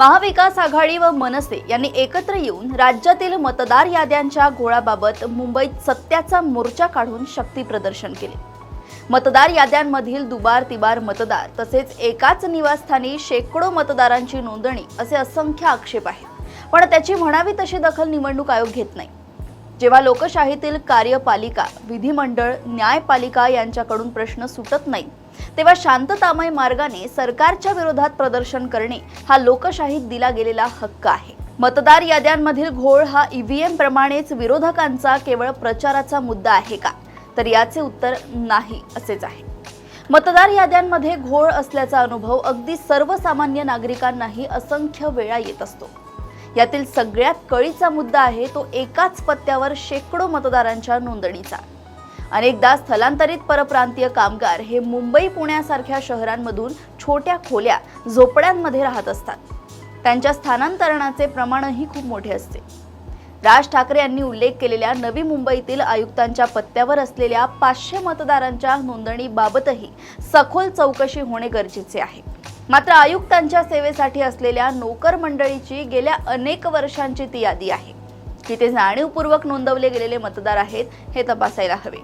महाविकास आघाडी व मनसे यांनी एकत्र येऊन राज्यातील मतदार याद्यांच्या घोळाबाबत मुंबईत सत्याचा मोर्चा काढून शक्ती प्रदर्शन केले। मतदार याद्यांमधील दुबार तिबार मतदार तसेच एकाच निवासस्थानी शेकडो मतदारांची नोंदणी असे असंख्य आक्षेप आहेत, पण त्याची म्हणावी तशी दखल निवडणूक आयोग घेत नाही। जेव्हा लोकशाहीतील कार्यपालिका, विधिमंडळ, न्यायपालिका यांच्याकडून प्रश्न सुटत नाही, तेव्हा शांततामय मार्गाने सरकारच्या विरोधात प्रदर्शन करणे हा लोकशाहीत दिला गेलेला हक्क आहे। मतदार याद्यांमधील घोळ हा ईव्हीएम प्रमाणेच विरोधकांचा केवळ प्रचाराचा मुद्दा आहे का? तर याचे उत्तर नाही असेच आहे। मतदार याद्यांमध्ये घोळ असल्याचा अनुभव अगदी सर्वसामान्य नागरिकांनाही असंख्य वेळा येत असतो। यातील सगळ्यात कळीचा मुद्दा आहे तो एकाच पत्त्यावर शेकडो मतदारांच्या नोंदणीचा। अनेकदा स्थलांतरित परप्रांतीय कामगार हे मुंबई, पुण्यासारख्या शहरांमधून छोट्या खोल्या, झोपड्यांमध्ये राहत असतात। त्यांच्या स्थानांतरणाचे प्रमाणही खूप मोठे असते। राज ठाकरे यांनी उल्लेख केलेल्या नवी मुंबईतील आयुक्तांच्या पत्त्यावर असलेल्या 500 मतदारांच्या नोंदणीबाबतही सखोल चौकशी होणे गरजेचे आहे। मात्र आयुक्तांच्या सेवेसाठी असलेल्या नोकर मंडळीची गेल्या अनेक वर्षांची ती यादी आहे की ते जाणीवपूर्वक नोंदवले गेलेले मतदार आहेत हे तपासायला हवे।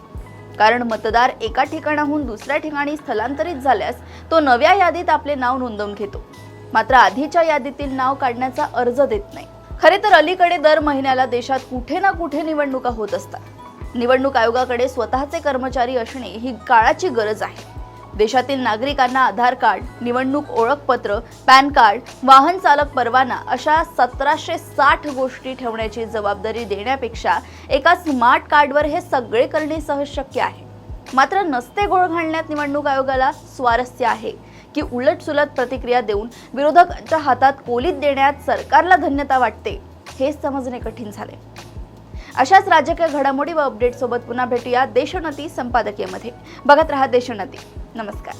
कारण मतदार एका ठिकाणाहून दुसऱ्या ठिकाणी स्थलांतरित झाल्यास तो नव्या यादीत आपले नाव नोंदवून घेतो, मात्र आधीच्या यादीतील नाव काढण्याचा अर्ज देत नाही। खरे तर अलीकडे दर महिन्याला देशात कुठे ना कुठे निवडणुका होत असतात। निवडणूक आयोगाकडे स्वतःचे कर्मचारी असणे ही काळाची गरज आहे। देशातील नागरिकांना आधार कार्ड, निवडणूक ओळखपत्र, पॅन कार्ड, वाहन चालक परवाना अशा 1760 गोष्टी ठेवण्याची जबाबदारी देण्यापेक्षा एका स्मार्ट कार्डवर हे सगळे करणे सहज शक्य आहे। मात्र नसते घोळ घालण्यात निवडणूक आयोगाला स्वारस्य आहे की उलटसुलट प्रतिक्रिया देऊन विरोधकांच्या हातात कोलीत देण्यात सरकारला धन्यता वाटते हे समजणे कठीण झाले। अशाच राजकीय घडामोडी व अपडेट सोबत पुन्हा भेटूया देशोन्नती संपादकीयमध्ये। बघत रहा देशोन्नती। नमस्कार।